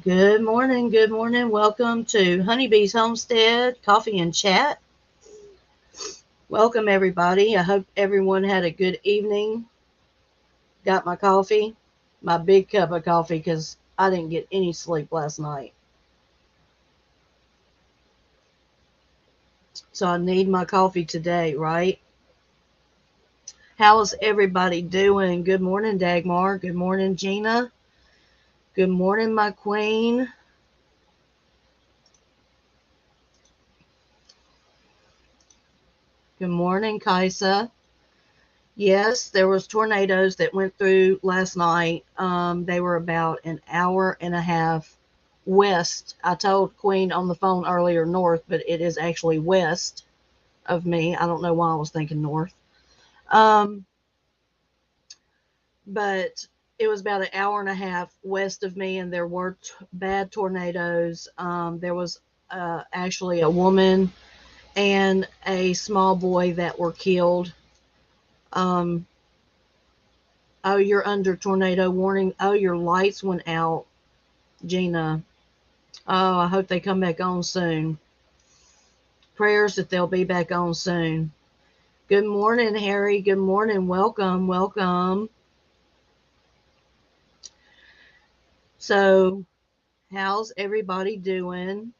Good morning. Good morning. Welcome to Honeybees Homestead Coffee and Chat. Welcome, everybody. I hope everyone had a good evening. Got my coffee, my big cup of coffee, because I didn't get any sleep last night. So I need my coffee today, right? How's everybody doing? Good morning, Dagmar. Good morning, Gina. Good morning, my queen. Good morning, Kaisa. Yes, there was tornadoes that went through last night. They were about an hour and a half west. I told Queen on the phone earlier north, but it is actually west of me. I don't know why I was thinking north. Um, but it was about an hour and a half west of me, and there were bad tornadoes. There was actually a woman and a small boy that were killed. Um, oh, you're under tornado warning. Oh, your lights went out, Gina. Oh, I hope they come back on soon. Prayers that they'll be back on soon. Good morning, Harry. Good morning. Welcome. Welcome. So, how's everybody doing?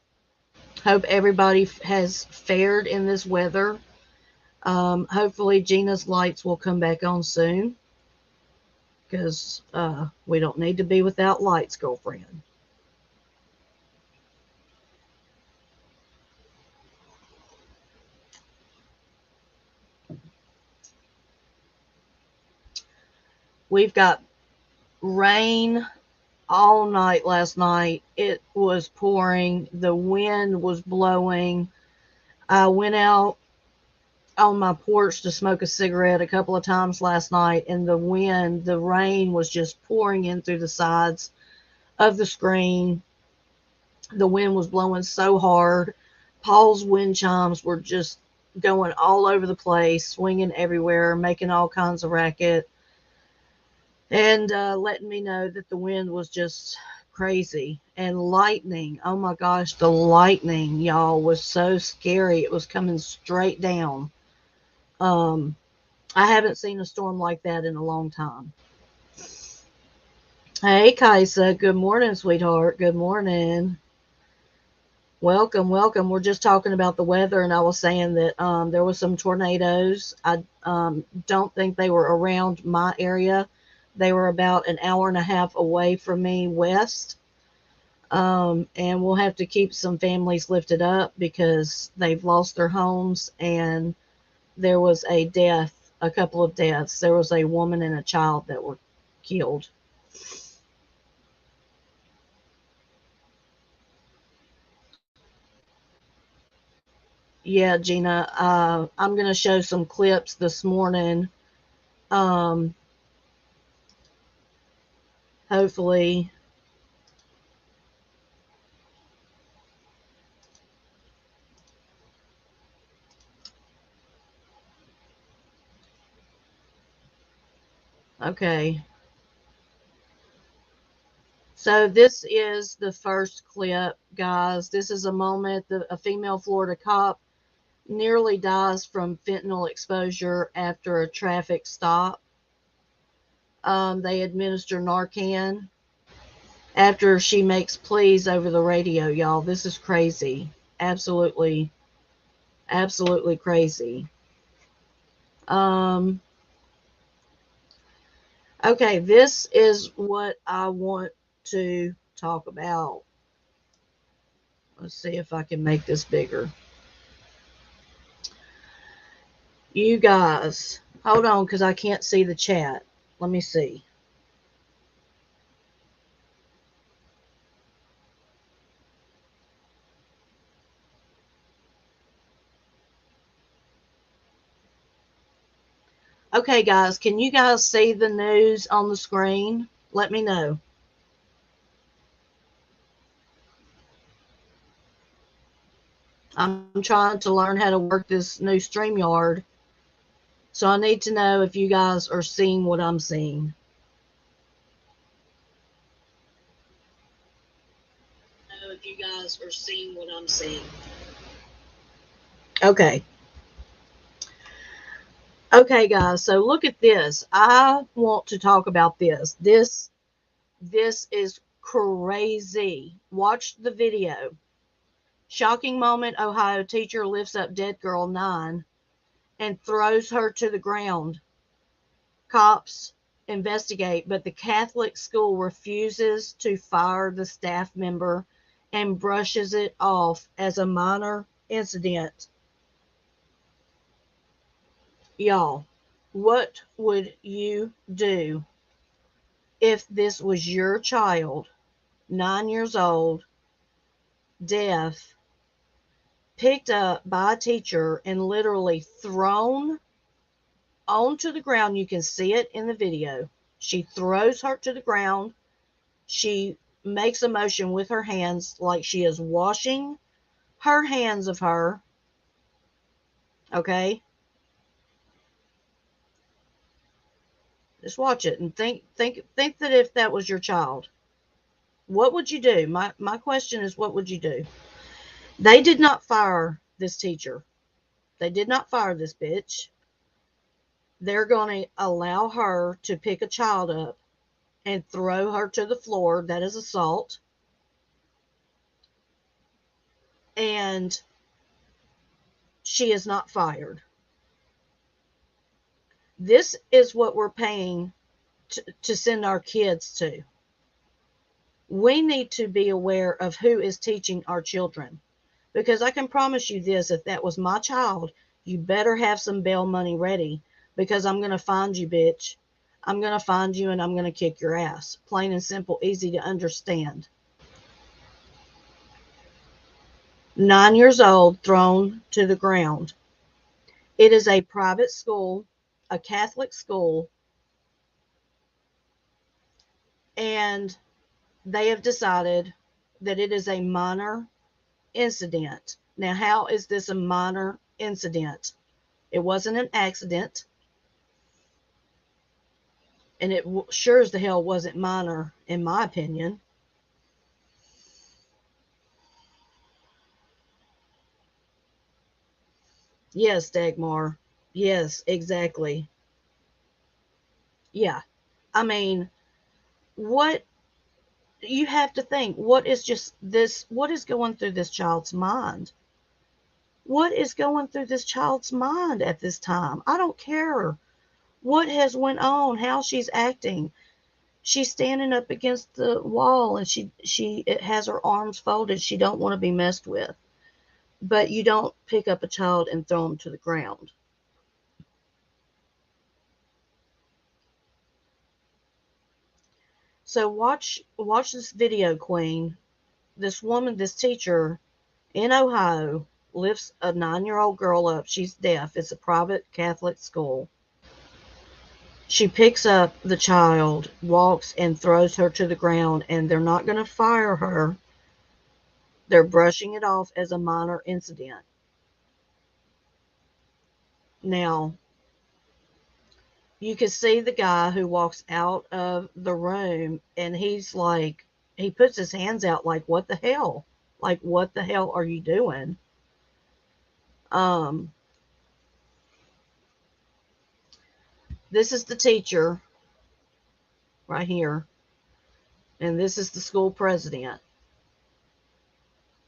Hope everybody has fared in this weather. Hopefully, Gina's lights will come back on soon because we don't need to be without lights, girlfriend. We've got rain all night last night. It was pouring, the wind was blowing. I went out on my porch to smoke a cigarette a couple of times last night, and the rain was just pouring in through the sides of the screen. The wind was blowing so hard. Paul's wind chimes were just going all over the place, swinging everywhere, making all kinds of racket, and letting me know that the wind was just crazy. And lightning, oh my gosh, the lightning, y'all, was so scary. It was coming straight down. Um, I haven't seen a storm like that in a long time. Hey, Kaisa. Good morning, sweetheart. Good morning. Welcome, welcome. We're just talking about the weather, and I was saying that there was some tornadoes. I don't think they were around my area. They were about an hour and a half away from me west. And we'll have to keep some families lifted up because they've lost their homes, and there was a death, a couple of deaths. There was a woman and a child that were killed. Yeah, Gina, I'm going to show some clips this morning. Um, Hopefully, okay. So this is the first clip, guys. This is a moment that a female Florida cop nearly dies from fentanyl exposure after a traffic stop. They administer Narcan after she makes pleas over the radio, y'all. This is crazy. Absolutely, absolutely crazy. Um, okay, this is what I want to talk about. Let's see if I can make this bigger. You guys, hold on because I can't see the chat. Let me see. Okay, guys, can you guys see the news on the screen? Let me know. I'm trying to learn how to work this new StreamYard, so I need to know if you guys are seeing what I'm seeing. if you guys are seeing what I'm seeing. Okay. Okay, guys, so look at this. I want to talk about this. This is crazy. Watch the video. Shocking moment, Ohio teacher lifts up dead girl 9 and throws her to the ground. Cops investigate, but the Catholic school refuses to fire the staff member and brushes it off as a minor incident. Y'all, what would you do if this was your child, 9 years old, deaf, picked up by a teacher and literally thrown onto the ground? You can see it in the video. She throws her to the ground. She makes a motion with her hands like she is washing her hands of her. Okay? Just watch it and think that if that was your child, what would you do? My question is, what would you do? They did not fire this teacher. They did not fire this bitch. They're going to allow her to pick a child up and throw her to the floor. That is assault. And she is not fired. This is what we're paying to send our kids to. We need to be aware of who is teaching our children. Because I can promise you this, if that was my child, you better have some bail money ready, because I'm going to find you, bitch. I'm going to find you and I'm going to kick your ass. Plain and simple, easy to understand. 9 years old, thrown to the ground. It is a private school, a Catholic school, and they have decided that it is a minor incident. Now, how is this a minor incident? It wasn't an accident, and it sure as the hell wasn't minor, in my opinion. Yes, Dagmar. Yes, exactly. Yeah. I mean, what you have to think, what is going through this child's mind? What is going through this child's mind at this time? I don't care what has went on, how she's acting. She's standing up against the wall and she has her arms folded. She don't want to be messed with. But you don't pick up a child and throw them to the ground. So watch this video, Queen. This woman, this teacher in Ohio, lifts a 9-year-old girl up. She's deaf. It's a private Catholic school. She picks up the child, walks, and throws her to the ground, and they're not going to fire her. They're brushing it off as a minor incident. Now, you can see the guy who walks out of the room, and he's like, he puts his hands out like, what the hell? Like, what the hell are you doing? This is the teacher right here, and this is the school president,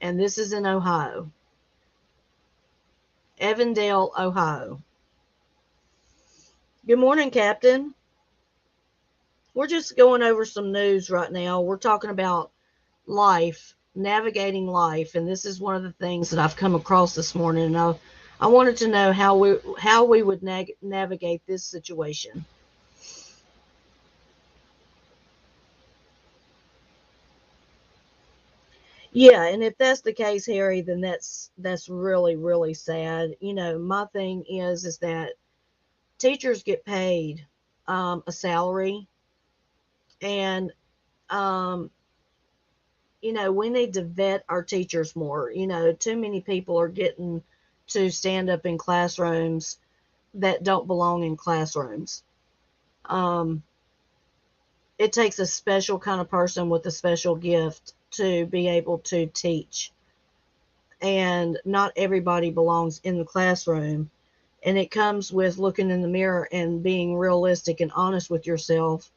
and this is in Ohio, Evandale, Ohio. Good morning, Captain. We're just going over some news right now. We're talking about life, navigating life, and this is one of the things that I've come across this morning, and I wanted to know how we would navigate this situation. Yeah, and if that's the case, Harry, then that's really, really sad. You know, my thing is that teachers get paid a salary, and you know, we need to vet our teachers more. You know, too many people are getting to stand up in classrooms that don't belong in classrooms. It takes a special kind of person with a special gift to be able to teach. And not everybody belongs in the classroom. And it comes with looking in the mirror and being realistic and honest with yourself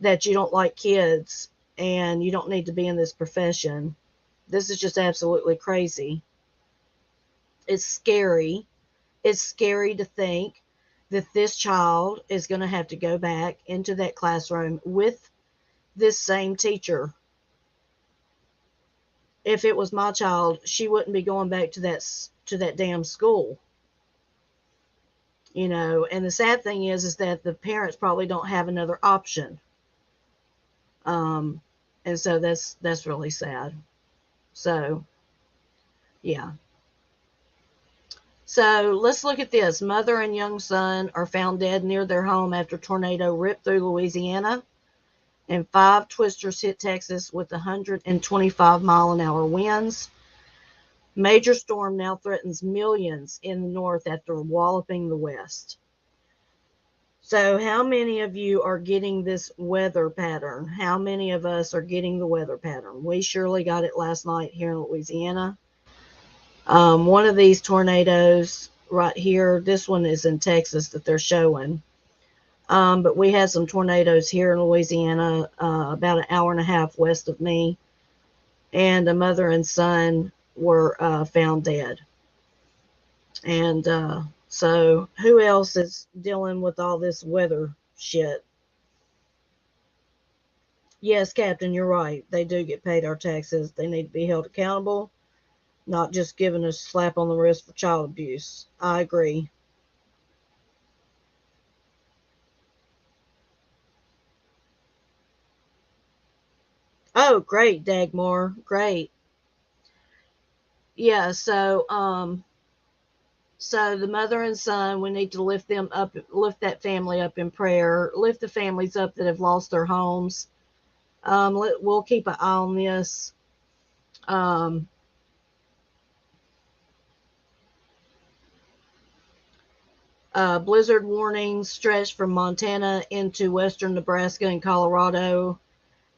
that you don't like kids and you don't need to be in this profession. This is just absolutely crazy. It's scary. It's scary to think that this child is going to have to go back into that classroom with this same teacher. If it was my child, she wouldn't be going back to that damn school. And the sad thing is that the parents probably don't have another option. And so that's really sad. So, yeah. So let's look at this. Mother and young son are found dead near their home after tornado ripped through Louisiana, and 5 twisters hit Texas with 125-mile-an-hour winds. Major storm now threatens millions in the north after walloping the west. So how many of you are getting this weather pattern? How many of us are getting the weather pattern? We surely got it last night here in Louisiana. One of these tornadoes right here, this one is in Texas that they're showing. But we had some tornadoes here in Louisiana, about an hour and a half west of me. And a mother and son were found dead. And so who else is dealing with all this weather shit? Yes, Captain, you're right. They do get paid our taxes. They need to be held accountable, not just given a slap on the wrist for child abuse. I agree. Oh, great, Dagmar. Great. Yeah, so the mother and son, we need to lift them up, lift that family up in prayer, lift the families up that have lost their homes. We'll keep an eye on this. Um, Blizzard warnings stretch from Montana into western Nebraska and Colorado,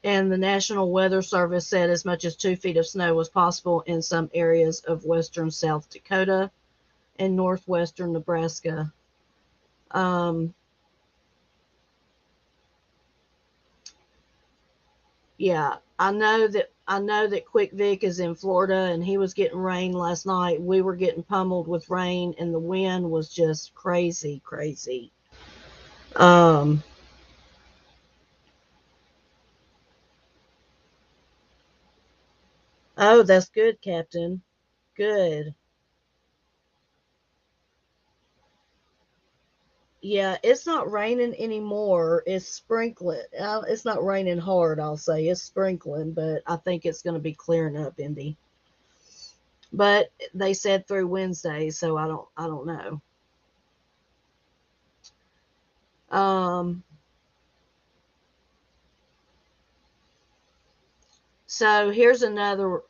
and the National Weather Service said as much as 2 feet of snow was possible in some areas of western South Dakota and northwestern Nebraska. Um, yeah, I know that Quick Vic is in Florida and he was getting rain last night. We were getting pummeled with rain and the wind was just crazy, crazy. Um, oh, that's good, Captain. Good. Yeah, it's not raining anymore. It's sprinkling. It's not raining hard, I'll say. It's sprinkling, but I think it's going to be clearing up, Indy. But they said through Wednesday, so I don't know. Um, so here's another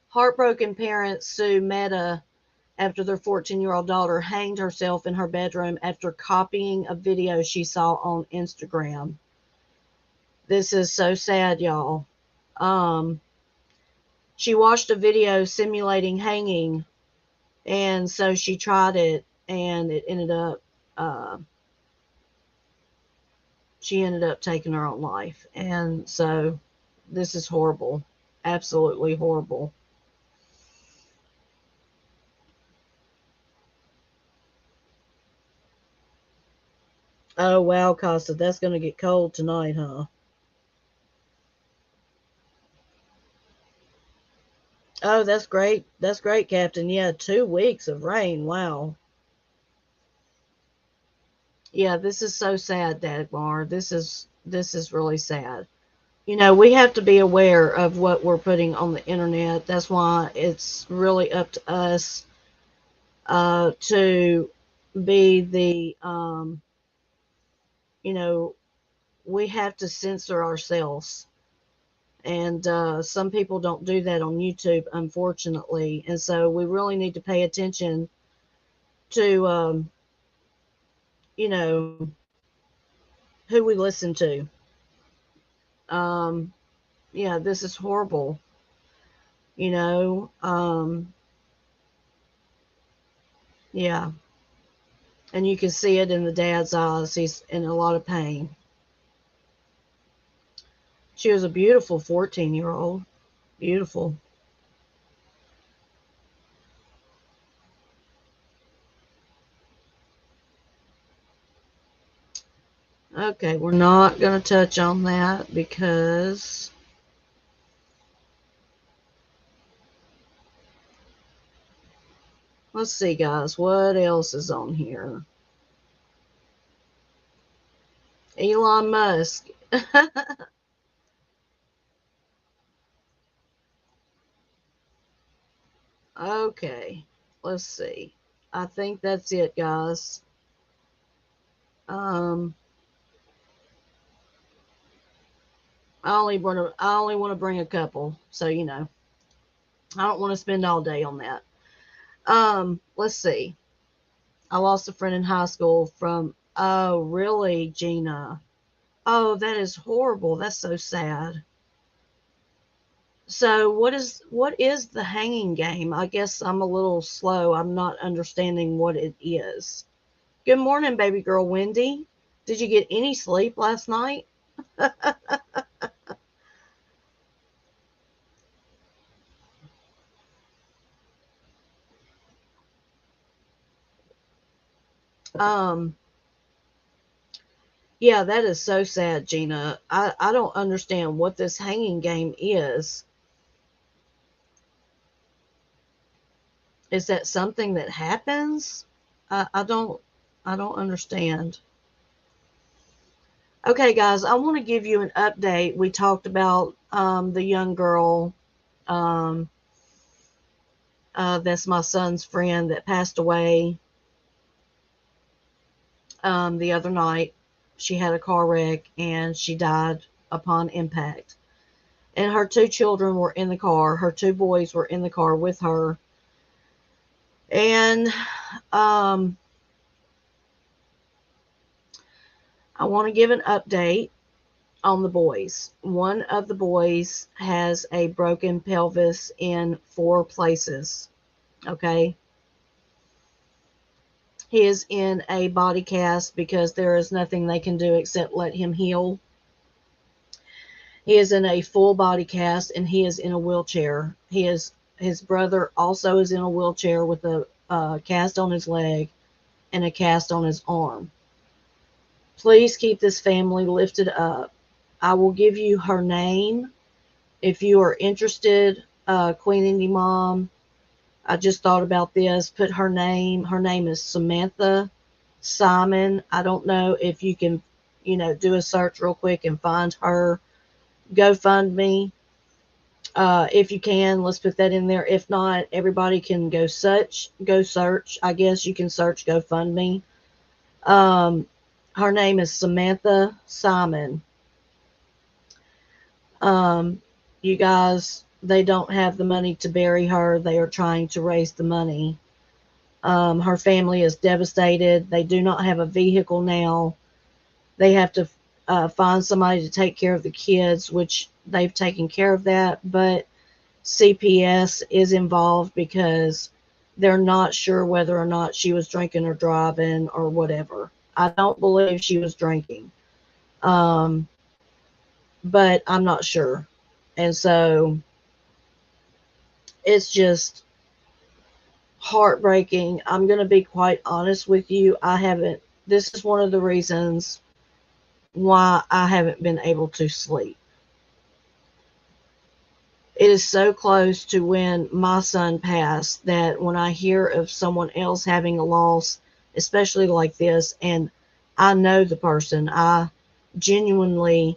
heartbroken parents sue Meta after their 14-year-old daughter hanged herself in her bedroom after copying a video she saw on Instagram. This is so sad, y'all. Um, she watched a video simulating hanging, and so she tried it, and it ended up she ended up taking her own life. And so this is horrible, absolutely horrible. Oh wow, Costa, that's going to get cold tonight, huh? Oh, that's great, Captain. Yeah, 2 weeks of rain. Wow. Yeah, this is so sad, Dagmar. This is really sad. We have to be aware of what we're putting on the internet. That's why it's really up to us to be you know, we have to censor ourselves. And some people don't do that on YouTube, unfortunately. And so we really need to pay attention to, you know, who we listen to. Yeah, this is horrible, you know. Yeah, and you can see it in the dad's eyes. He's in a lot of pain. She was a beautiful 14-year-old. Beautiful. Okay, we're not going to touch on that because let's see, guys, what else is on here? Elon Musk. Okay, let's see. I think that's it, guys. Um, I only want to bring a couple, so you know. I don't want to spend all day on that. Let's see. I lost a friend in high school from. Oh, really, Gina? Oh, that is horrible. That's so sad. So, what is the hanging game? I guess I'm a little slow. I'm not understanding what it is. Good morning, baby girl Wendy. Did you get any sleep last night? Um, yeah, that is so sad, Gina. I don't understand what this hanging game is. Is that something that happens? I don't understand. Okay, guys, I want to give you an update. We talked about the young girl um, that's my son's friend that passed away the other night. She had a car wreck and she died upon impact. And her two children were in the car. Her two boys were in the car with her. And um, I want to give an update on the boys. One of the boys has a broken pelvis in 4 places. Okay. He is in a body cast because there is nothing they can do except let him heal. He is in a full body cast and he is in a wheelchair. His brother also is in a wheelchair with a cast on his leg and a cast on his arm. Please keep this family lifted up. I will give you her name if you are interested. Queen Indie Mom, I just thought about this. Put her name. Her name is Samantha Simon. I don't know if you can, do a search real quick and find her GoFundMe. If you can, let's put that in there. If not, everybody can go search. I guess you can search GoFundMe. Um, her name is Samantha Simon. Um, you guys, they don't have the money to bury her. They are trying to raise the money. Her family is devastated. They do not have a vehicle now. They have to find somebody to take care of the kids, which they've taken care of that. But CPS is involved because they're not sure whether or not she was drinking or driving or whatever. I don't believe she was drinking, um, but I'm not sure. And so it's just heartbreaking. I'm going to be quite honest with you. This is one of the reasons why I haven't been able to sleep. It is so close to when my son passed that when I hear of someone else having a loss, especially like this, and I know the person, I genuinely,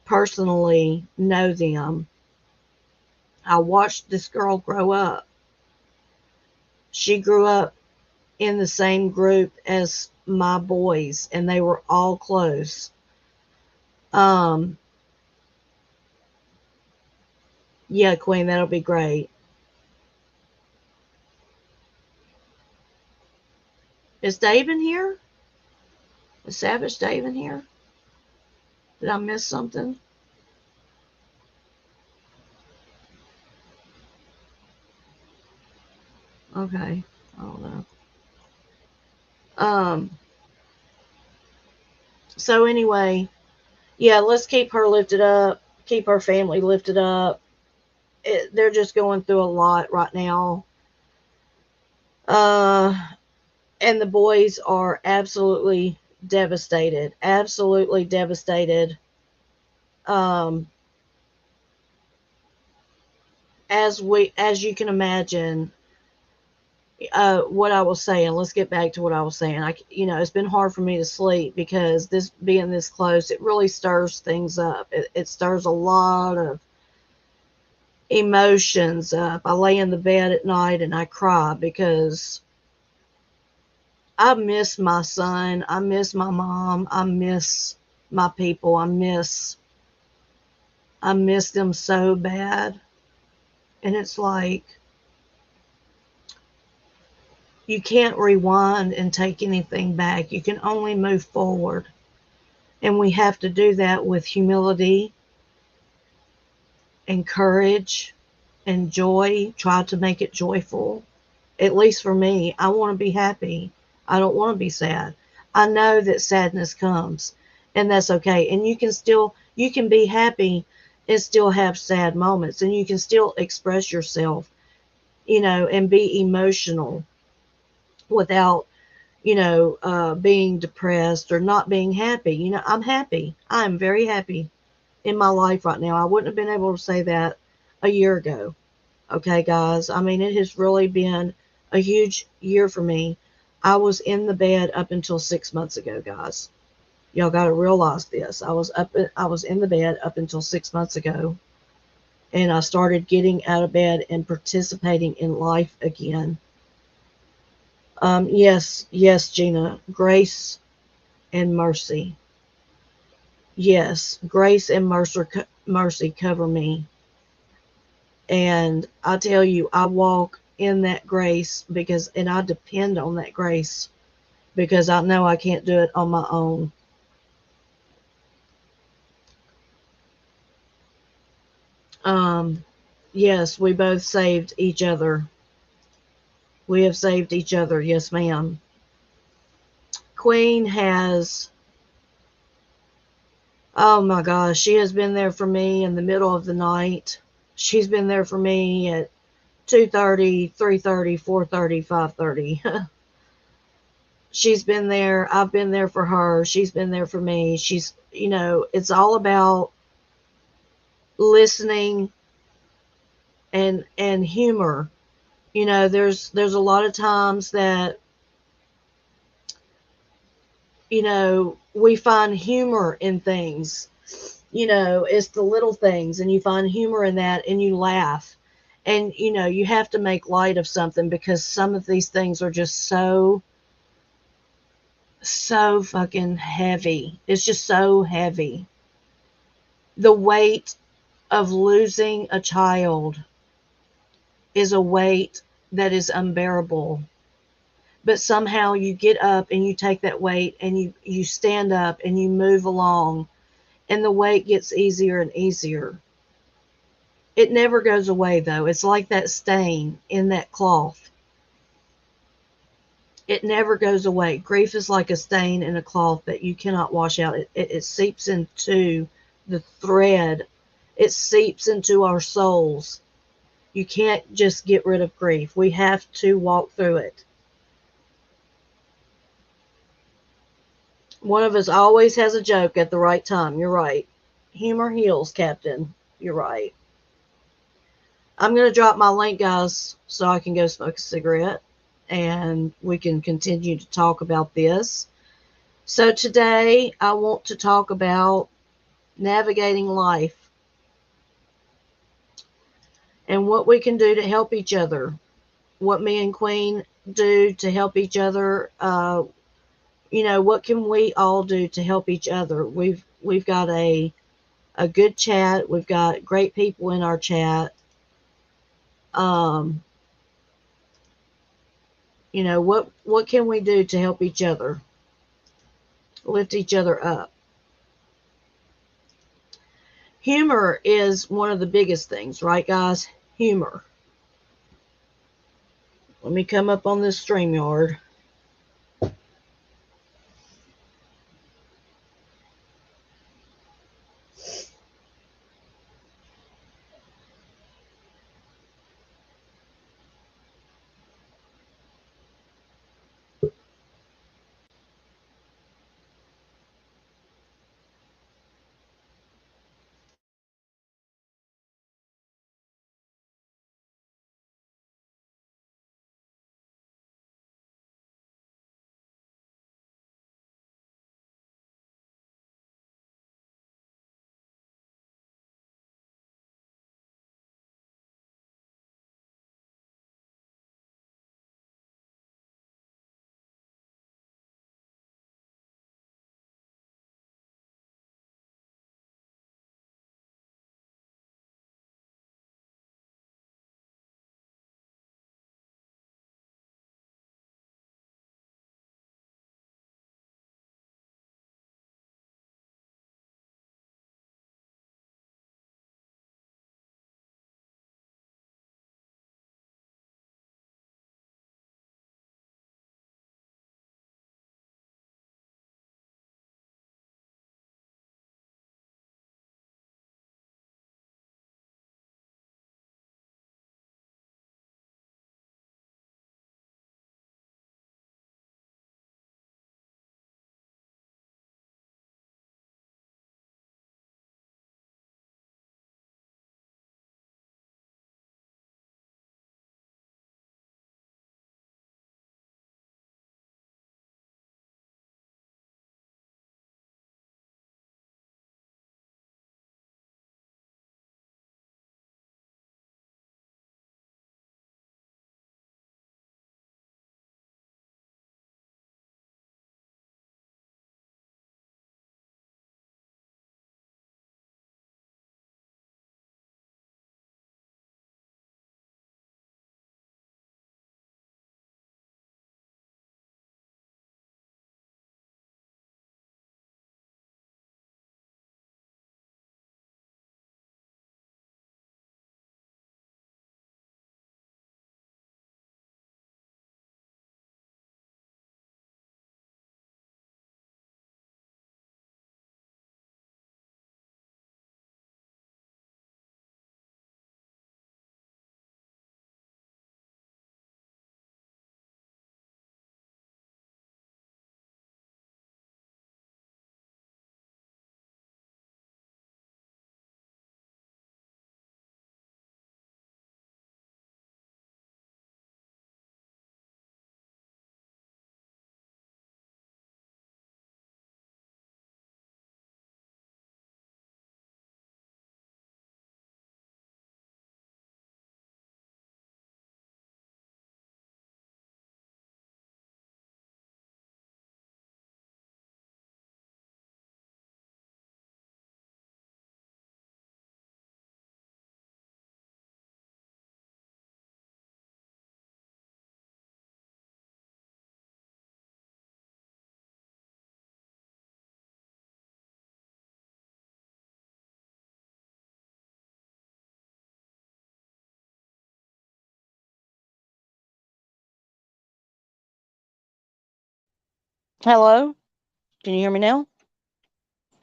personally know them. I watched this girl grow up. She grew up in the same group as my boys, and they were all close. Um, yeah, Queen, that'll be great. Is Dave in here? Is Savage Dave in here? Did I miss something? Okay. I don't know. Um, so anyway, yeah, let's keep her lifted up, keep her family lifted up. They're just going through a lot right now. Uh, and the boys are absolutely devastated, absolutely devastated. Um, as you can imagine, what I was saying. Let's get back to what I was saying. It's been hard for me to sleep because this being this close, it really stirs things up. It stirs a lot of emotions up. I lay in the bed at night and I cry because I miss my son. I miss my mom. I miss my people. I miss them so bad. And it's like you can't rewind and take anything back. You can only move forward. And we have to do that with humility and courage and joy. Try to make it joyful. At least for me, I want to be happy. I don't want to be sad. I know that sadness comes, and that's okay. And you can be happy and still have sad moments, and you can still express yourself, and be emotional without, being depressed or not being happy. I'm happy. I'm very happy in my life right now. I wouldn't have been able to say that a year ago. Okay, guys. I mean, it has really been a huge year for me. I was in the bed up until 6 months ago, guys. Y'all got to realize this. I was in the bed up until 6 months ago, and I started getting out of bed and participating in life again. Yes, yes, Gina. Grace and mercy. Yes, grace and mercy cover me. And I tell you, I walk in that grace and I depend on that grace because I know I can't do it on my own. Um, yes, we both saved each other. We have saved each other. Yes, ma'am. Queen has, oh my gosh, she has been there for me in the middle of the night. She's been there for me at 2:30, 3:30, 4:30, 5:30. She's been there. I've been there for her. She's been there for me. It's all about listening and humor. There's a lot of times that, we find humor in things. It's the little things, and you find humor in that and you laugh. And you have to make light of something because some of these things are just so fucking heavy. It's just so heavy. The weight of losing a child is a weight that is unbearable. But somehow you get up and you take that weight and you stand up and you move along, and the weight gets easier and easier. It never goes away, though. It's like that stain in that cloth. It never goes away. Grief is like a stain in a cloth that you cannot wash out. It seeps into the thread. It seeps into our souls. You can't just get rid of grief. We have to walk through it. One of us always has a joke at the right time. You're right. Humor heals, Captain. You're right. I'm going to drop my link, guys, so I can go smoke a cigarette and we can continue to talk about this. So today I want to talk about navigating life and what we can do to help each other. What me and Queen do to help each other. What can we all do to help each other? We've got a good chat. We've got great people in our chat. Um, what can we do to help each other, lift each other up? Humor is one of the biggest things, right, guys? Humor. Let me come up on this StreamYard. Hello? Can you hear me now?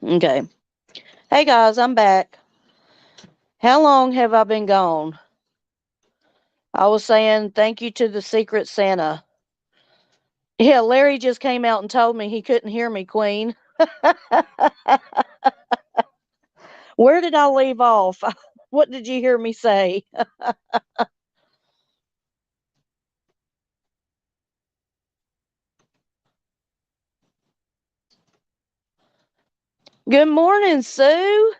Okay. Hey guys, I'm back. How long have I been gone? I was saying thank you to the Secret Santa. Yeah, Larry just came out and told me he couldn't hear me, Queen. Where did I leave off? What did you hear me say? Good morning, Sue.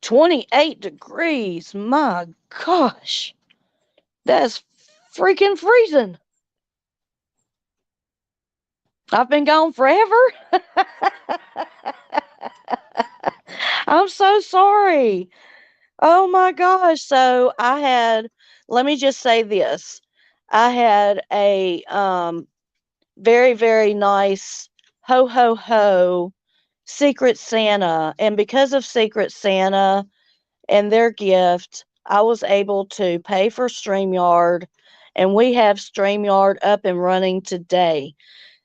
28 degrees. My gosh. That's freaking freezing. I've been gone forever. I'm so sorry. Oh my gosh. So let me just say this. I had a very, very nice ho ho ho Secret Santa. And because of Secret Santa and their gift, I was able to pay for StreamYard and we have StreamYard up and running today.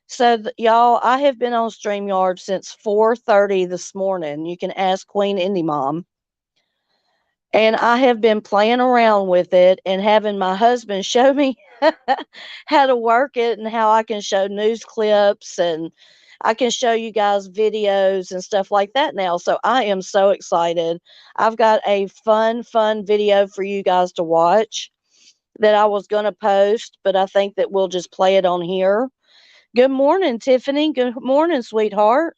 So, y'all, I have been on StreamYard since 4:30 this morning. You can ask Queen Indie Mom. And I have been playing around with it and having my husband show me how to work it and how I can show news clips and I can show you guys videos and stuff like that now. So I am so excited. I've got a fun video for you guys to watch that I was going to post, but I think that we'll just play it on here. Good morning, Tiffany. Good morning, sweetheart.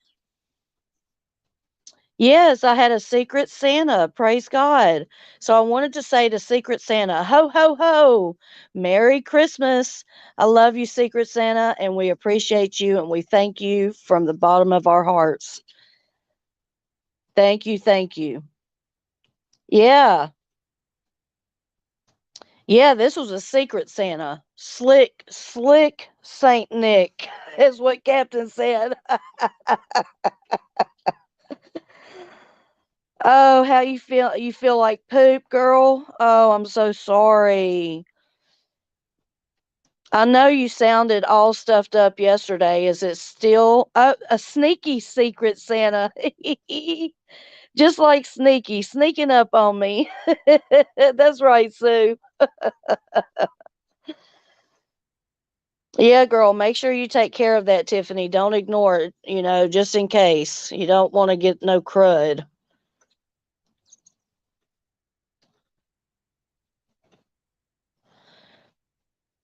Yes, I had a Secret Santa. Praise God. So I wanted to say to Secret Santa, ho, ho, ho. Merry Christmas. I love you, Secret Santa, and we appreciate you and we thank you from the bottom of our hearts. Thank you. Thank you. Yeah. Yeah, this was a Secret Santa. Slick Saint Nick is what Captain said. Oh, how you feel? You feel like poop, girl? Oh, I'm so sorry. I know you sounded all stuffed up yesterday. Is it still a sneaky Secret Santa? Just like Sneaky, sneaking up on me. That's right, Sue. Yeah, girl, make sure you take care of that, Tiffany. Don't ignore it, just in case. You don't want to get no crud.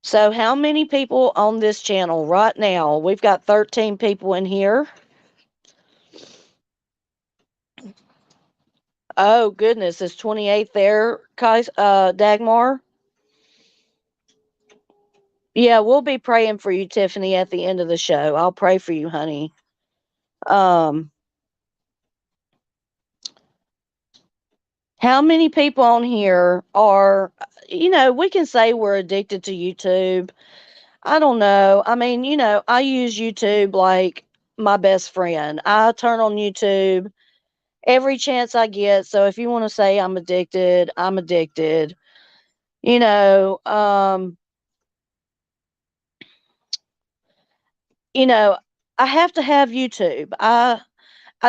So, how many people on this channel right now? We've got 13 people in here. Oh, goodness. Is 28 there, Dagmar? Yeah, we'll be praying for you, Tiffany, at the end of the show. I'll pray for you, honey. Um, how many people on here are, we can say we're addicted to YouTube. I don't know. I mean, I use YouTube like my best friend. I turn on YouTube every chance I get. So if you want to say I'm addicted, I'm addicted. You know, um, you know, I have to have YouTube. I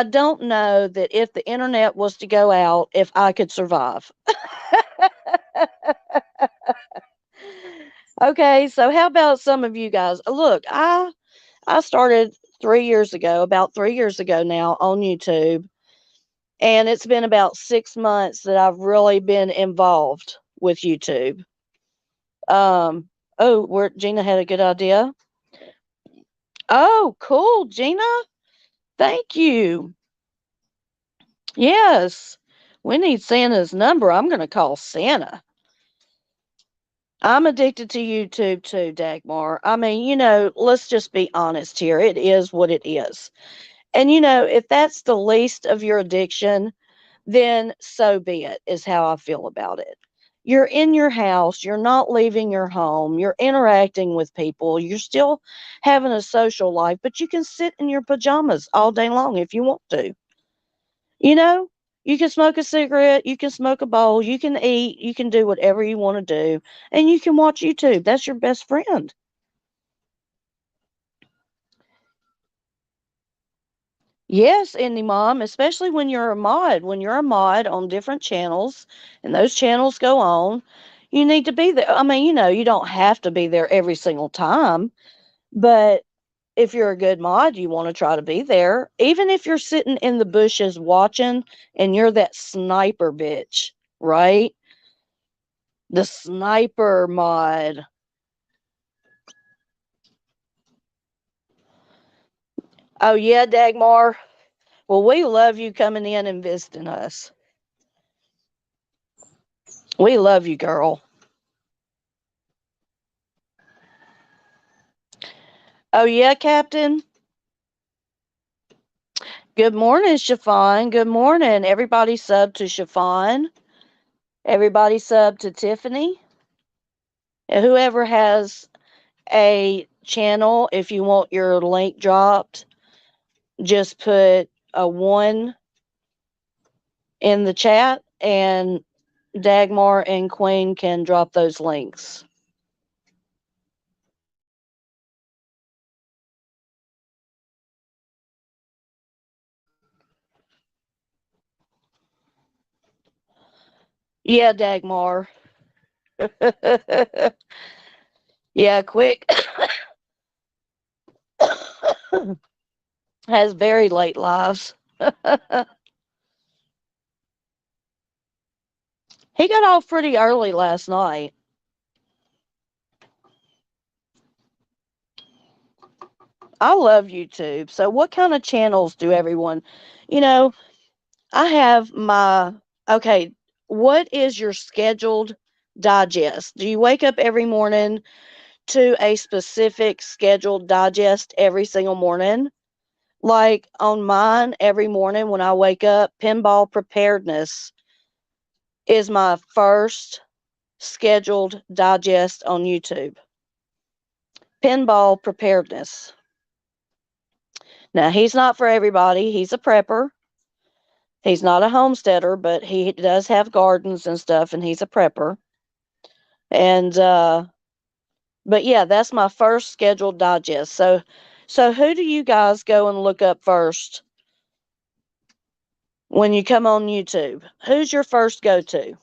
don't know that if the internet was to go out, if I could survive. Okay, so how about some of you guys? Look, I started 3 years ago, about 3 years ago now on YouTube, and it's been about 6 months that I've really been involved with YouTube. Oh, where Gina had a good idea. Oh, cool, Gina. Thank you. Yes, we need Santa's number. I'm going to call Santa. I'm addicted to YouTube too, Dagmar. I mean, let's just be honest here. It is what it is. And, if that's the least of your addiction, then so be it, is how I feel about it. You're in your house, you're not leaving your home, you're interacting with people, you're still having a social life, but you can sit in your pajamas all day long if you want to. You know, you can smoke a cigarette, you can smoke a bowl, you can eat, you can do whatever you want to do, and you can watch YouTube. That's your best friend. Yes, Indie Mom, especially when you're a mod. When you're a mod on different channels and those channels go on, you need to be there. I mean, you don't have to be there every single time, but if you're a good mod, you want to try to be there. Even if you're sitting in the bushes watching and you're that sniper bitch, right? The sniper mod. Oh, yeah, Dagmar. Well, we love you coming in and visiting us. We love you, girl. Oh, yeah, Captain. Good morning, Chiffon. Good morning. Everybody sub to Chiffon. Everybody sub to Tiffany. And whoever has a channel, if you want your link dropped, just put a 1 in the chat and Dagmar and Queen can drop those links. Yeah, Dagmar. Yeah, Quick has very late lives. He got off pretty early last night. I love YouTube. So, what kind of channels do everyone, you know, I have my, okay, what is your scheduled digest? Do you wake up every morning to a specific scheduled digest every single morning? Like on mine, every morning when I wake up, pinball preparedness is my first scheduled digest on YouTube. Pinball preparedness. Now, he's not for everybody. He's a prepper. He's not a homesteader, but he does have gardens and stuff, and he's a prepper. And but yeah, that's my first scheduled digest. So who do you guys go and look up first when you come on YouTube? Who's your first go to?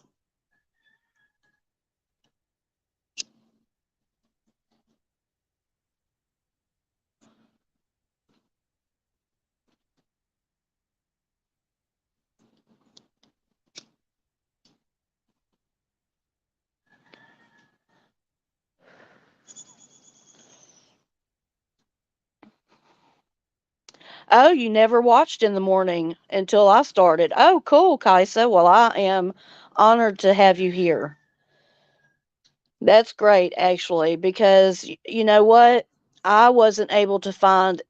Oh, you never watched in the morning until I started. Oh, cool, Kaisa. Well, I am honored to have you here. That's great, actually, because you know what? I wasn't able to find,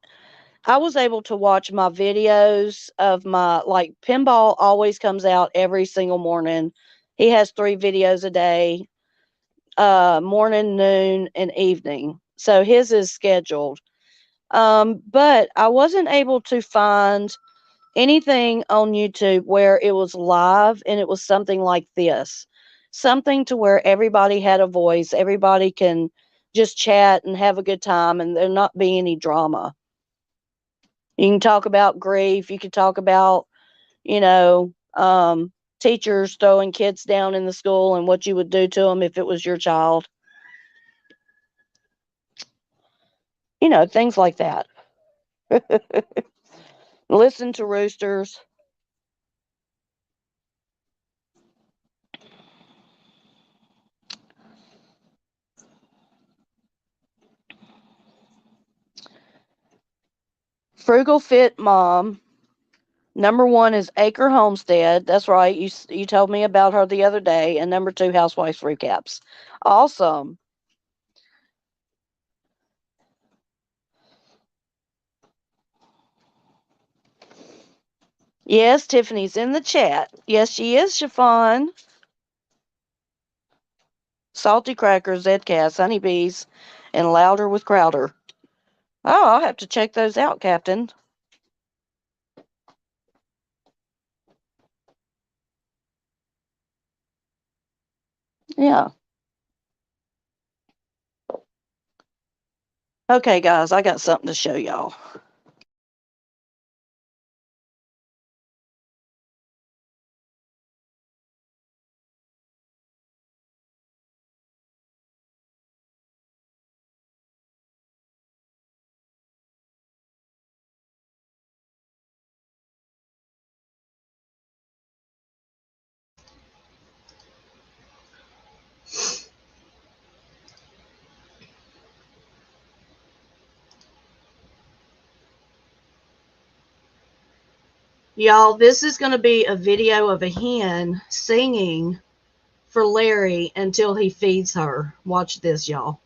I was able to watch my videos of my, like, Pinball always comes out every single morning. He has 3 videos a day, morning, noon, and evening. So his is scheduled. But I wasn't able to find anything on YouTube where it was live and it was something like this. Something to where everybody had a voice, everybody can just chat and have a good time and there not be any drama. You can talk about grief, you can talk about, you know, teachers throwing kids down in the school and what you would do to them if it was your child. You know, things like that. Listen to roosters. Frugal Fit Mom. Number 1 is Acre Homestead. That's right. You told me about her the other day. And number 2, Housewives Recaps. Awesome. Yes, Tiffany's in the chat. Yes, she is, Chiffon. Salty Crackers, Zcast, Honeybees, and Louder with Crowder. Oh, I'll have to check those out, Captain. Yeah. Okay, guys, I got something to show y'all. Y'all, this is going to be a video of a hen singing for Larry until he feeds her. Watch this, y'all.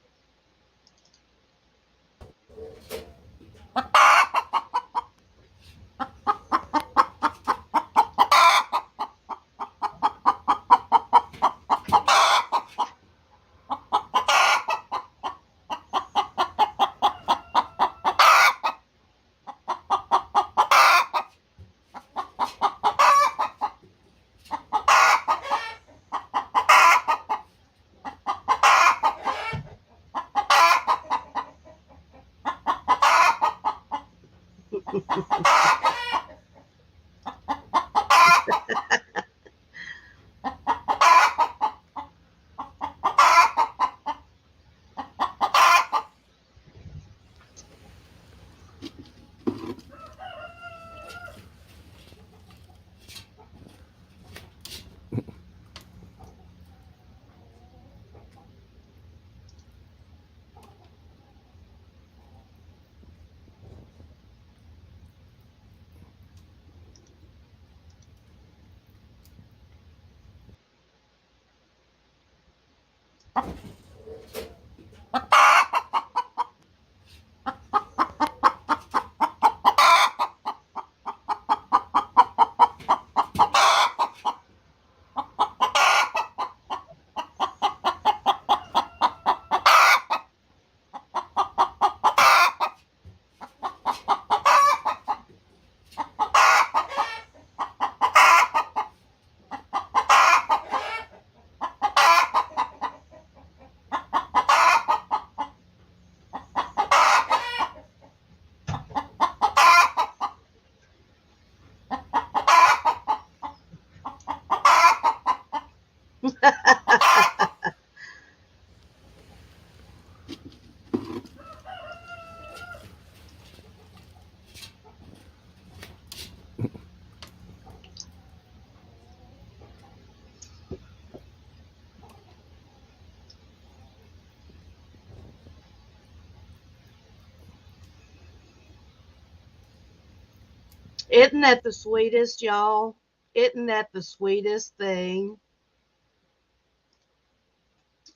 Isn't that the sweetest, y'all? Isn't that the sweetest thing?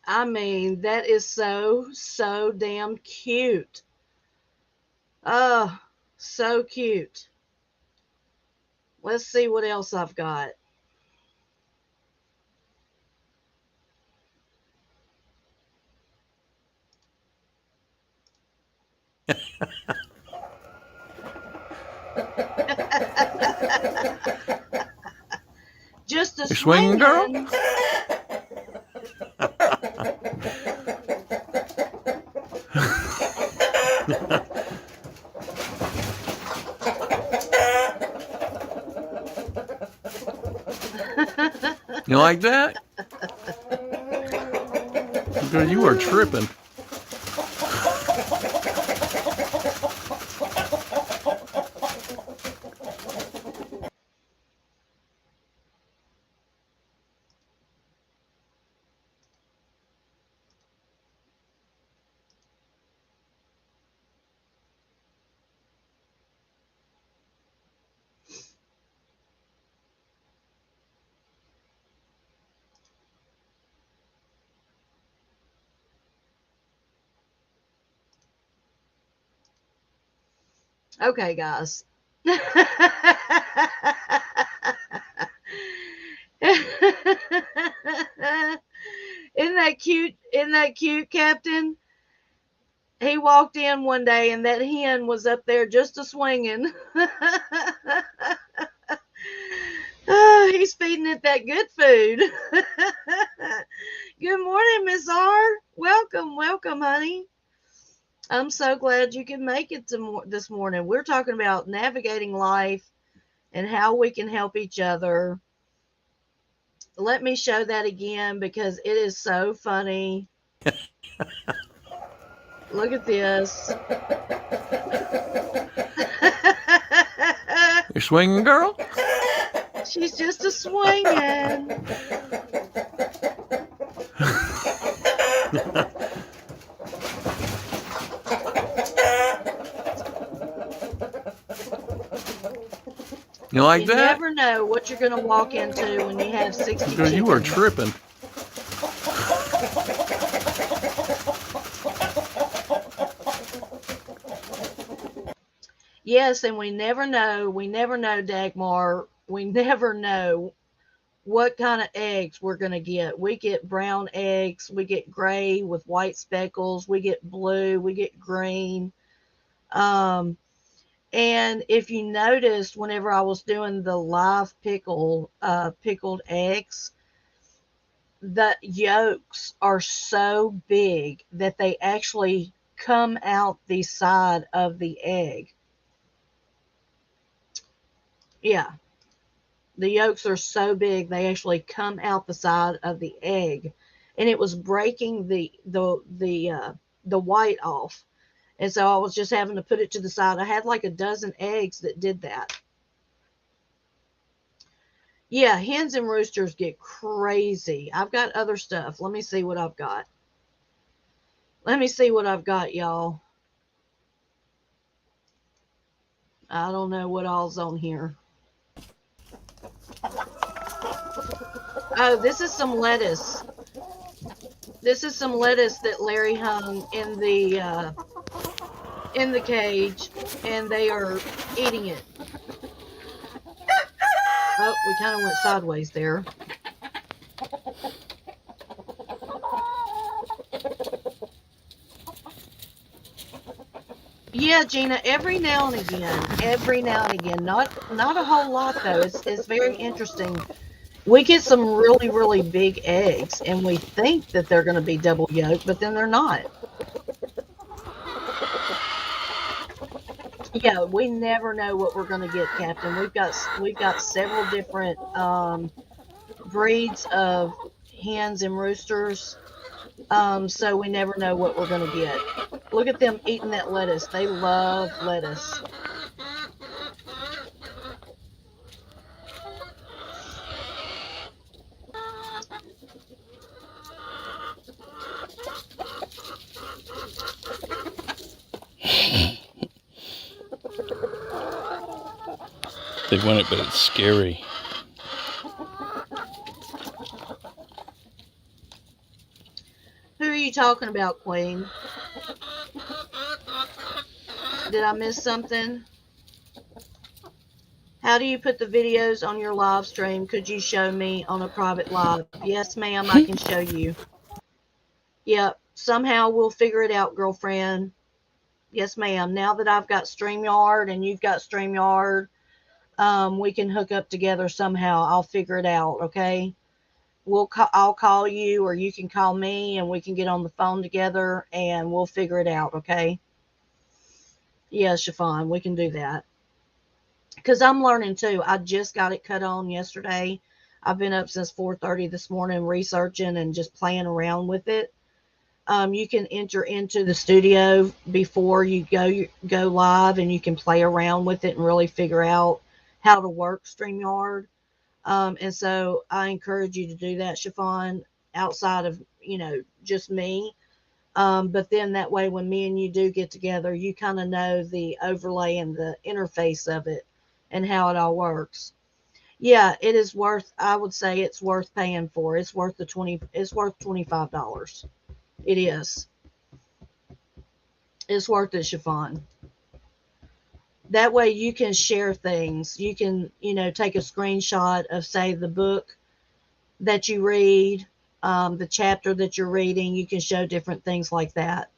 I mean, that is so damn cute. Oh, so cute. Let's see what else I've got. Just a You swinging, girl? swinging. You like that? Girl, you are tripping. Okay, guys. Isn't that cute? Isn't that cute, Captain? He walked in one day and that hen was up there just a swinging. Oh, he's feeding it that good food. Good morning, Miss R. Welcome, welcome, honey. I'm so glad you can make it this morning. We're talking about navigating life and how we can help each other. Let me show that again because it is so funny. Look at this. You swinging, girl? She's just a swinging. You like You that? never know what you're going to walk into when you have 60 Girl, you are chickens. tripping. Yes, and we never know, Dagmar, we never know what kind of eggs we're going to get. We get brown eggs, we get gray with white speckles, we get blue, we get green. Um, and if you noticed, whenever I was doing the live pickled eggs, the yolks are so big that they actually come out the side of the egg. Yeah, the yolks are so big they actually come out the side of the egg, and it was breaking the white off. And so I was just having to put it to the side. I had like a dozen eggs that did that. Yeah, hens and roosters get crazy. I've got other stuff. Let me see what I've got. Let me see what I've got, y'all. I don't know what all's on here. Oh, this is some lettuce. This is some lettuce that Larry hung in the cage, and they are eating it. Oh, we kind of went sideways there. Yeah, Gina, every now and again, not a whole lot though. It's very interesting. We get some really big eggs, and we think that they're going to be double yolk, but then they're not. Yeah, we never know what we're going to get, Captain. We've got several different breeds of hens and roosters, so we never know what we're going to get. Look at them eating that lettuce. They love lettuce. They want it, but it's scary. Who are you talking about, Queen? Did I miss something? How do you put the videos on your live stream? Could you show me on a private live? Yes, ma'am, I can show you. Yep, somehow we'll figure it out, girlfriend. Yes, ma'am. Now that I've got StreamYard and you've got StreamYard, we can hook up together somehow. I'll figure it out, okay? I'll call you or you can call me and we can get on the phone together and we'll figure it out, okay? Yeah, Chiffon, we can do that. Because I'm learning too. I just got it cut on yesterday. I've been up since 4:30 this morning researching and just playing around with it. You can enter into the studio before you go live, and you can play around with it and really figure out how to work StreamYard. And so I encourage you to do that, Chiffon, outside of just me. But then that way, when me and you do get together, you kind of know the overlay and the interface of it and how it all works. Yeah, it is worth. I would say it's worth paying for. It's worth the 20. It's worth $25. It is. It's worth it, Chiffon. That way you can share things. You can, take a screenshot of, say, the book that you read, the chapter that you're reading. You can show different things like that.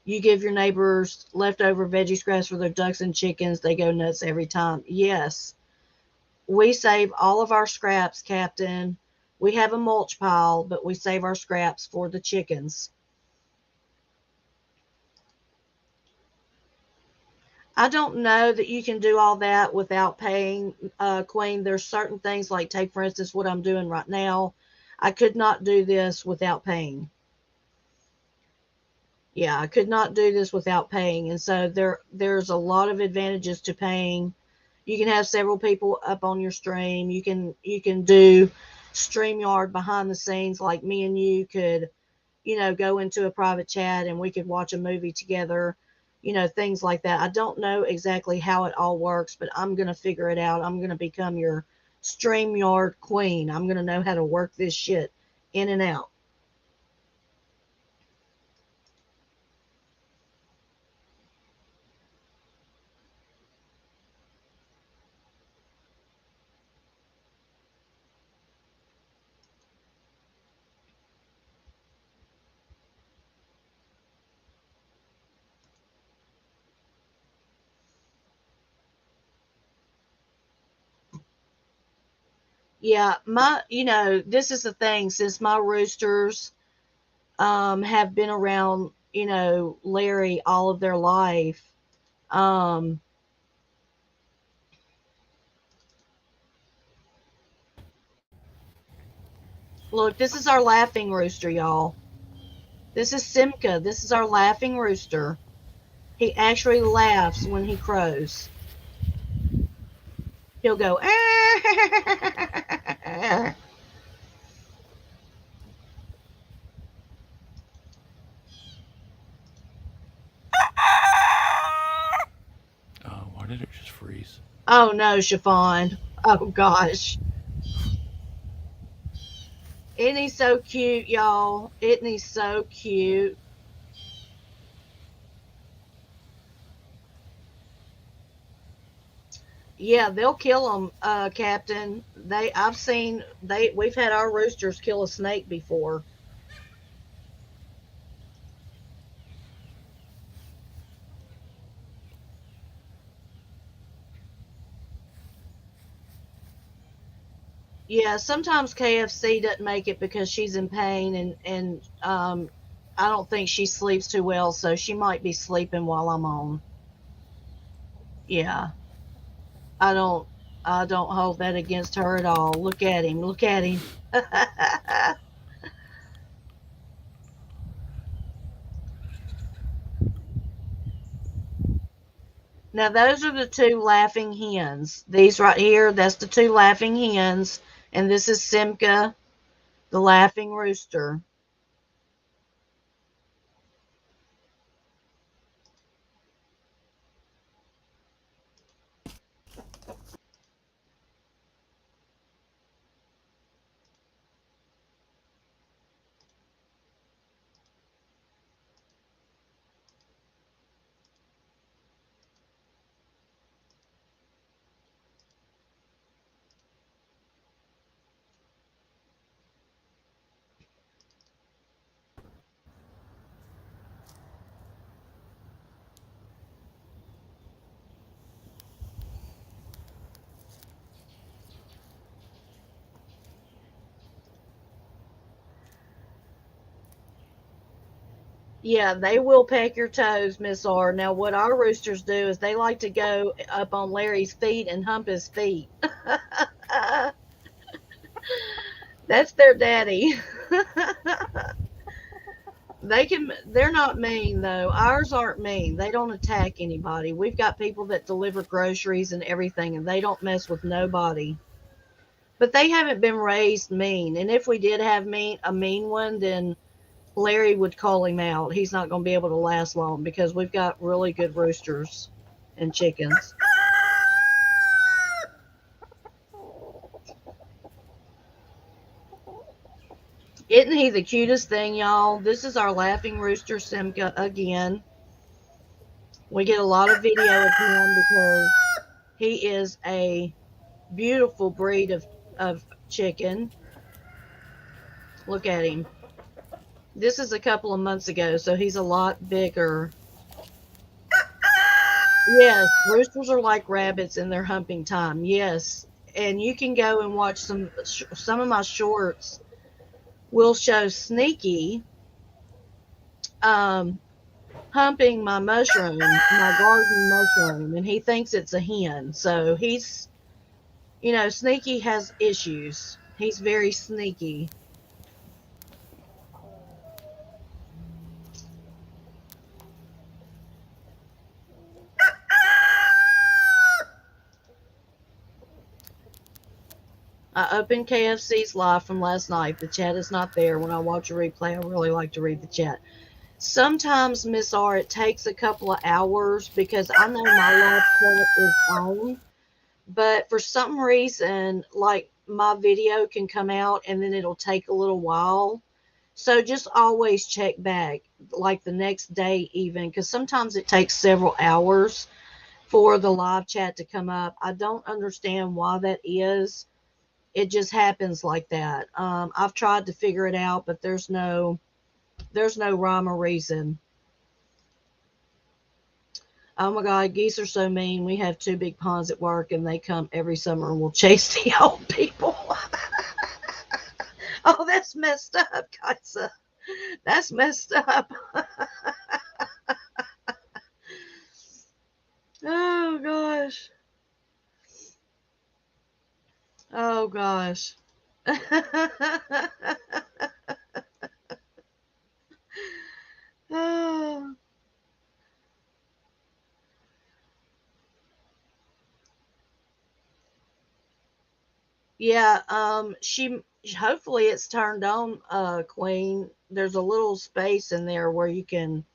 You give your neighbors leftover veggie scraps for their ducks and chickens. They go nuts every time. Yes, we save all of our scraps, Captain. We have a mulch pile, but we save our scraps for the chickens. I don't know that you can do all that without paying, Queen. There's certain things like, take for instance what I'm doing right now. I could not do this without paying. Yeah, I could not do this without paying, and so there's a lot of advantages to paying. You can have several people up on your stream. You can do StreamYard behind the scenes, like me and you could, go into a private chat and we could watch a movie together, things like that. I don't know exactly how it all works, but I'm going to figure it out. I'm going to become your StreamYard queen. I'm going to know how to work this shit in and out. Yeah, this is the thing. Since my roosters have been around, Larry all of their life. Um, Look, this is our laughing rooster, y'all. This is Simca. This is our laughing rooster. He actually laughs when he crows. He'll go, ah. Oh, why did it just freeze? Oh no, Chiffon. Oh gosh. Isn't he so cute, y'all? Isn't he so cute? Yeah, they'll kill them, Captain. I've seen we've had our roosters kill a snake before. Yeah, sometimes KFC doesn't make it because she's in pain and I don't think she sleeps too well, so she might be sleeping while I'm on. Yeah, I don't I don't hold that against her at all. Look at him. Look at him. Now those are the two laughing hens. These right here, that's the two laughing hens, and this is Simca, the laughing rooster. Yeah, they will peck your toes, Miss R. Now, what our roosters do is they like to go up on Larry's feet and hump his feet. That's their daddy. They're not mean though. Ours aren't mean. They don't attack anybody. We've got people that deliver groceries and everything, and they don't mess with nobody. But they haven't been raised mean. And if we did have a mean one, then Larry would call him out. He's not going to be able to last long because we've got really good roosters and chickens. Isn't he the cutest thing, y'all? This is our laughing rooster Simca again. We get a lot of video of him because he is a beautiful breed of chicken. Look at him. This is a couple of months ago, so he's a lot bigger. Yes, roosters are like rabbits in their humping time. Yes, and you can go and watch some of my shorts. Will show Sneaky um, humping my mushroom, my garden mushroom, and he thinks it's a hen. So Sneaky has issues. He's very sneaky. I opened KFC's live from last night. The chat is not there. When I watch a replay, I really like to read the chat. Sometimes, Miss R, it takes a couple of hours because I know my live chat is on, but for some reason, like my video can come out and then it'll take a little while. So just always check back, like the next day, even, because sometimes it takes several hours for the live chat to come up. I don't understand why that is. It just happens like that. I've tried to figure it out, but there's no rhyme or reason. Oh my God, geese are so mean. We have two big ponds at work, and they come every summer and will chase the old people. Oh, that's messed up, Kaisa. That's messed up. Oh gosh. Oh gosh. Oh, yeah. She hopefully it's turned on, Queen. There's a little space in there where you can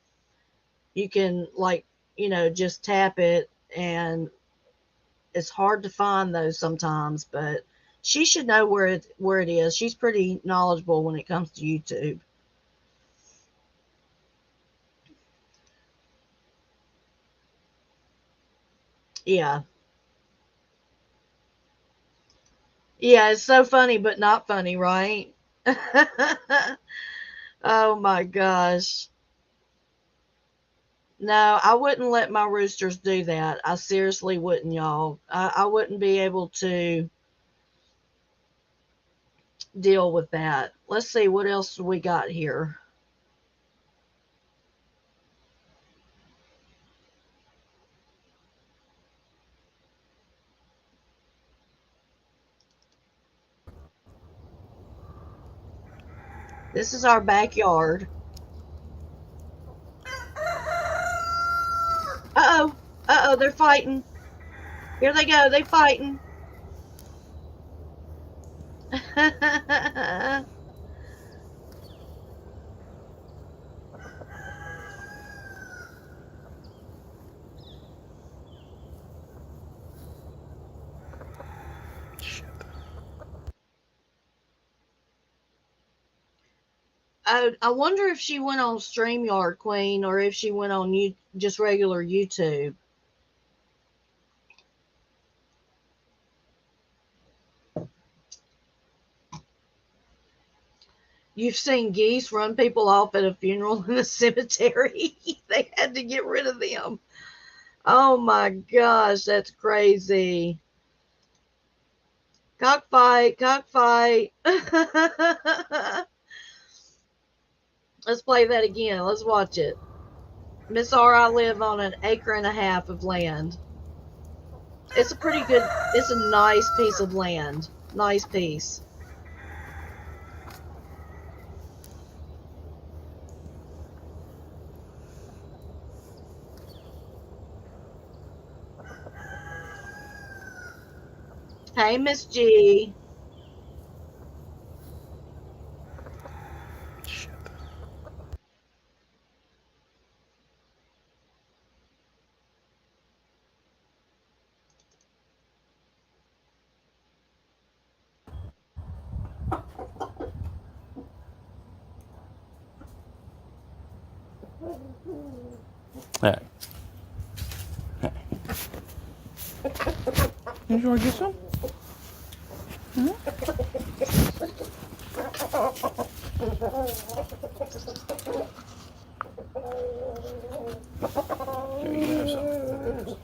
like just tap it, and it's hard to find those sometimes, but She should know where it is. She's pretty knowledgeable when it comes to YouTube. Yeah. Yeah, it's so funny but not funny, right? Oh my gosh. No, I wouldn't let my roosters do that. I seriously wouldn't, y'all. I wouldn't be able to deal with that. Let's see what else we got here. This is our backyard. Uh oh. Uh oh, they're fighting. Here they go. They fighting. I wonder if she went on StreamYard Queen or if she went on just regular YouTube. You've seen geese run people off at a funeral in a cemetery. They had to get rid of them. Oh my gosh, that's crazy. Cockfight, cockfight. Let's play that again. Let's watch it. Miss R, I live on an acre and a half of land. It's a pretty good, it's a nice piece of land. Nice piece. Hey, Miss G. Shit. Hey. Hey. You want to get some? Hmm? Yeah, you can have some.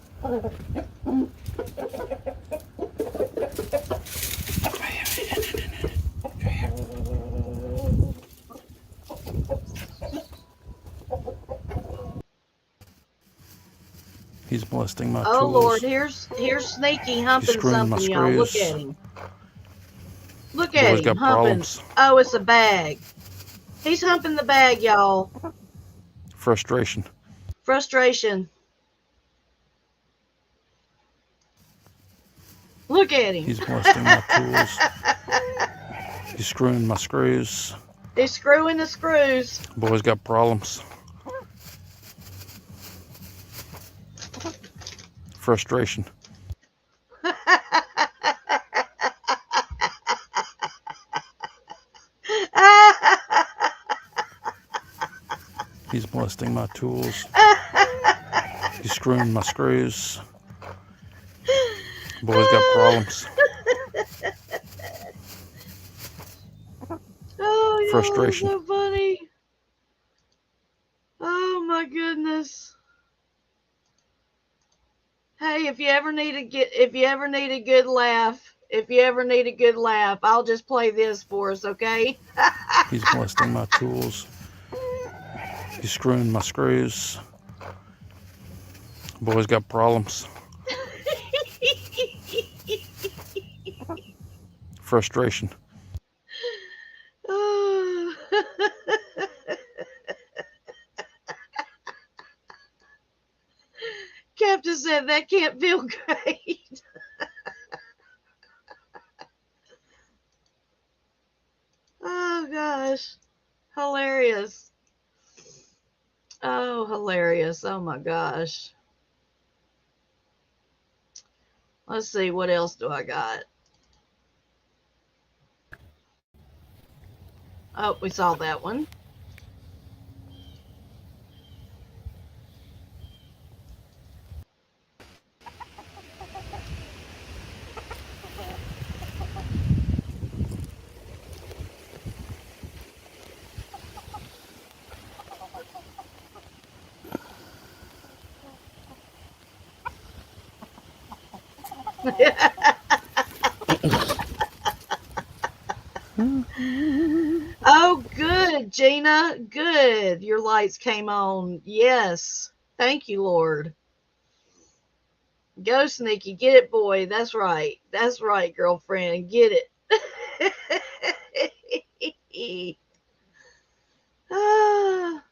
He's molesting my Oh Lord, tools. here's Sneaky He's humping screwing my something, y'all. Look screws. at him. Look at Boy's him got humping. problems. Oh, it's a bag. He's humping the bag, y'all. Frustration. Frustration. Look at him. He's molesting my tools. He's screwing my screws. He's screwing the screws. Boy's got problems. Frustration. He's molesting my tools. He's screwing my screws. Boy's got problems. Oh, y'all, it's Frustration. so funny. Oh my goodness. Hey, if you ever need a good laugh, I'll just play this for us, okay? He's molesting my tools. He's screwing my screws. Boy's got problems. Frustration. Oh. Captain said that can't feel great. Oh gosh. Hilarious. Oh, hilarious. Oh my gosh. Let's see, what else do I got? Oh, we saw that one. Oh, good, Gina. Good. Your lights came on. Yes. Thank you, Lord. Go, Sneaky. Get it, boy. That's right. That's right, girlfriend. Get it. Ah.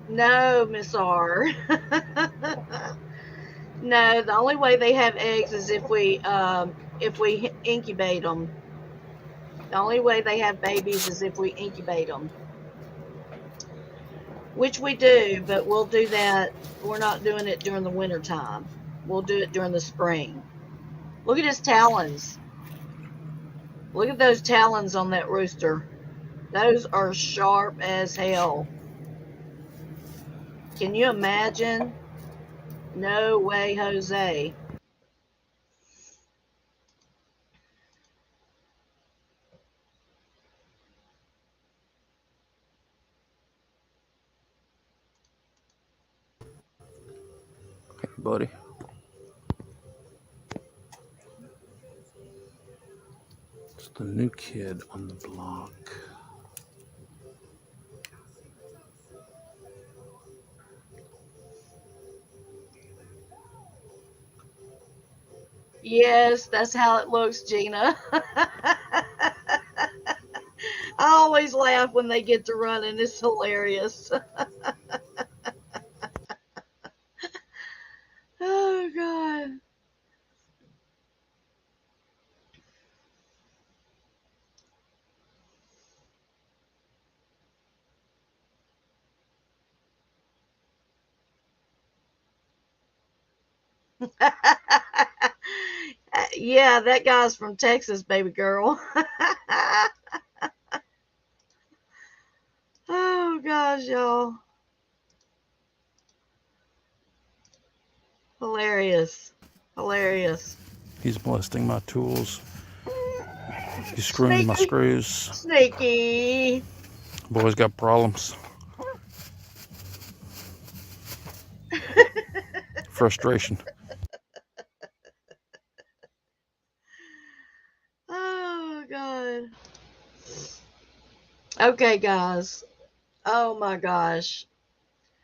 No, Miss R. No, the only way they have eggs is if we incubate them. The only way they have babies is if we incubate them, which we do, but we'll do that. We're not doing it during the winter time. We'll do it during the spring. Look at his talons. Look at those talons on that rooster. Those are sharp as hell. Can you imagine? No way, Jose. Hey, buddy. It's the new kid on the block. Yes, that's how it looks, Gina. I always laugh when they get to running. It's hilarious. Oh, God. Yeah, that guy's from Texas, baby girl. Oh, gosh, y'all. Hilarious. Hilarious. He's molesting my tools. He's screwing my Sneaky. screws. Sneaky. Boy's got problems. Frustration. Oh, God. Okay, guys. Oh, my gosh.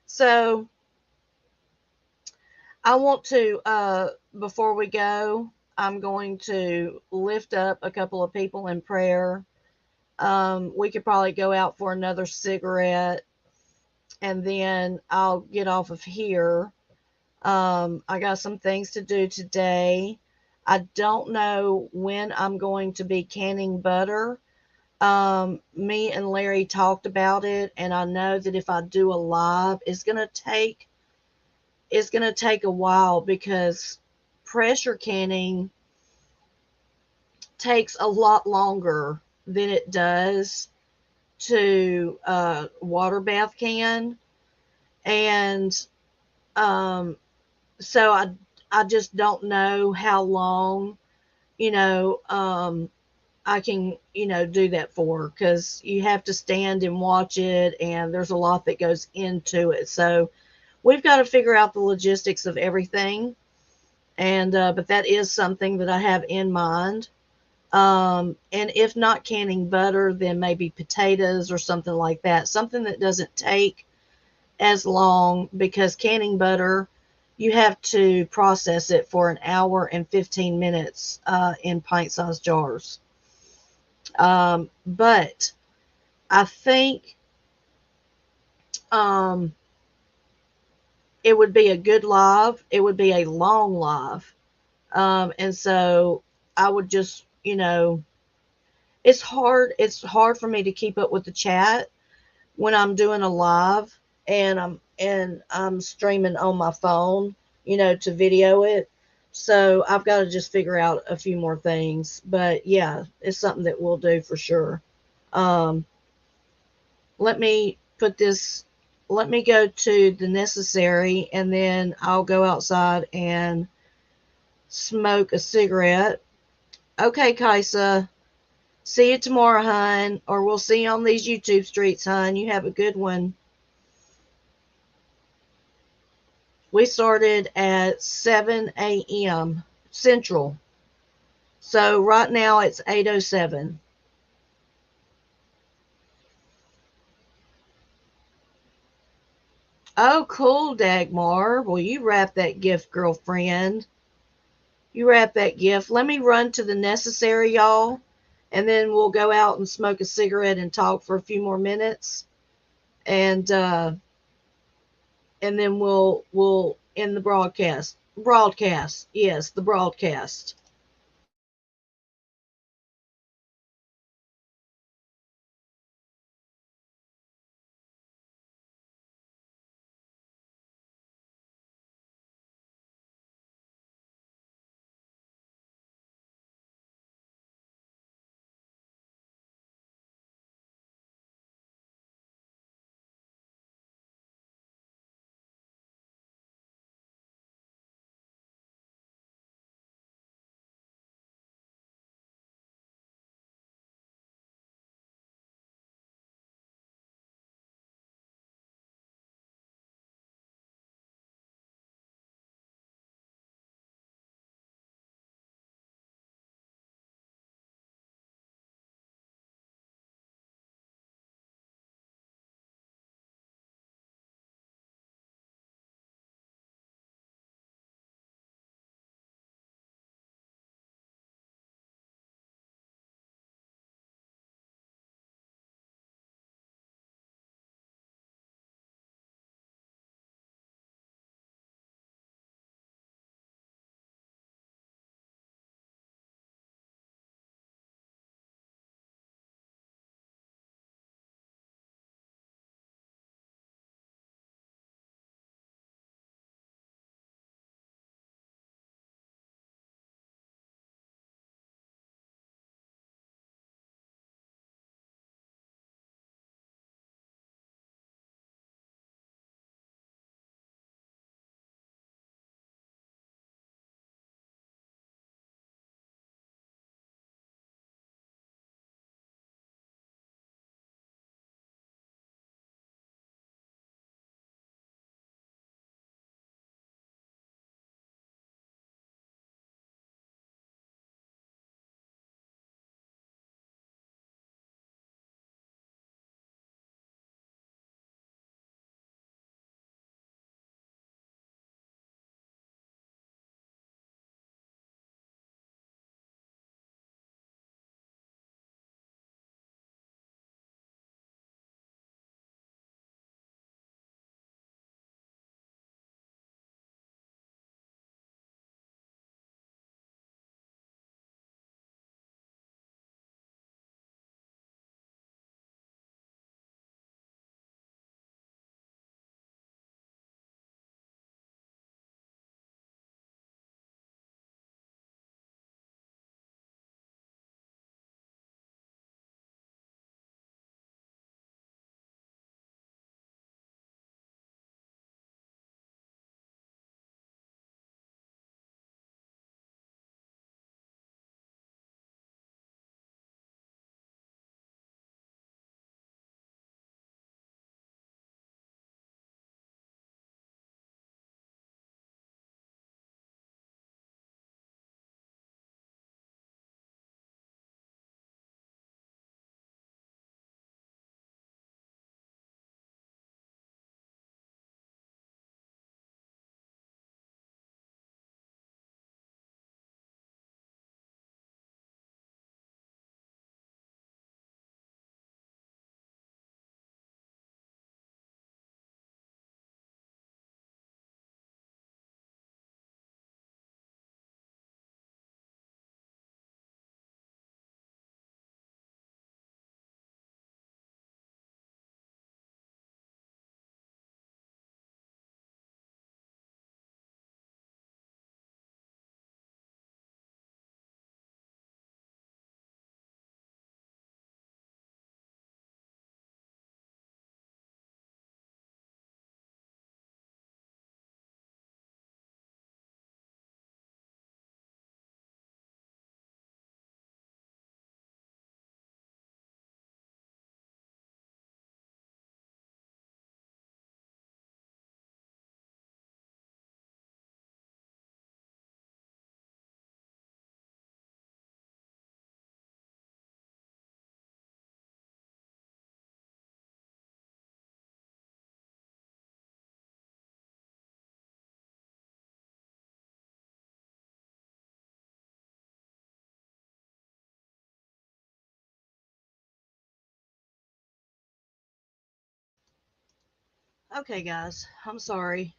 So, I want to, before we go, I'm going to lift up a couple of people in prayer. We could probably go out for another cigarette and then I'll get off of here. I got some things to do today. I don't know when I'm going to be canning butter. Me and Larry talked about it, and I know that if I do a live, it's gonna take a while because pressure canning takes a lot longer than it does to water bath can, and um, so I just don't know how long you know I can do that for because you have to stand and watch it, and there's a lot that goes into it. So we've got to figure out the logistics of everything, and but that is something that I have in mind. And if not canning butter, then maybe potatoes or something like that. Something that doesn't take as long because canning butter, you have to process it for an hour and 15 minutes in pint sized jars. But I think, um, it would be a good live. It would be a long live. And so I would just, it's hard for me to keep up with the chat when I'm doing a live and I'm streaming on my phone, to video it. So I've got to just figure out a few more things. But yeah, it's something that we'll do for sure. Um, let me put this, let me go to the necessary and then I'll go outside and smoke a cigarette. Okay, Kaisa. See you tomorrow, hon, or we'll see you on these YouTube streets, hon. You have a good one. We started at 7 a.m. Central. So right now it's 8:07. Oh, cool, Dagmar. Well, you wrap that gift, girlfriend. You wrap that gift. Let me run to the necessary, y'all, and then we'll go out and smoke a cigarette and talk for a few more minutes, and and then we'll end the broadcast. Broadcast, yes, the broadcast. Okay, guys, I'm sorry.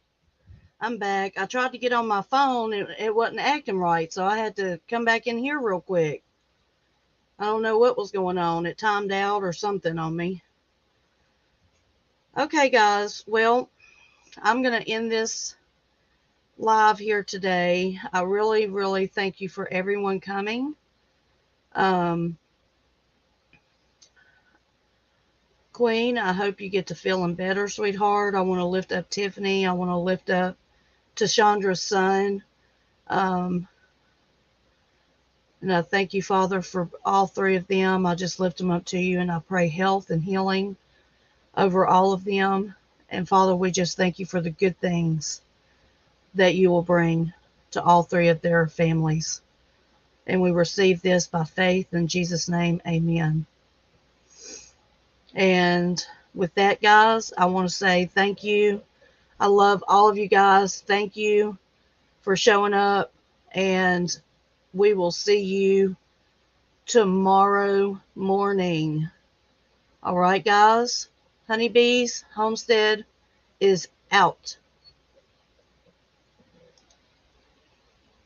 I'm back. I tried to get on my phone and it wasn't acting right, so I had to come back in here real quick. I don't know what was going on. It timed out or something on me. Okay, guys, well, I'm going to end this live here today. I really, really thank you for everyone coming. Um, Queen, I hope you get to feeling better, sweetheart. I want to lift up Tiffany. I want to lift up Tashandra's son. Um, and I thank you, Father, for all three of them. I just lift them up to you and I pray health and healing over all of them. And Father, we just thank you for the good things that you will bring to all three of their families. And we receive this by faith in Jesus' name. Amen. And with that, guys, I want to say thank you. I love all of you guys. Thank you for showing up. And we will see you tomorrow morning. All right, guys. Honeybees Homestead is out.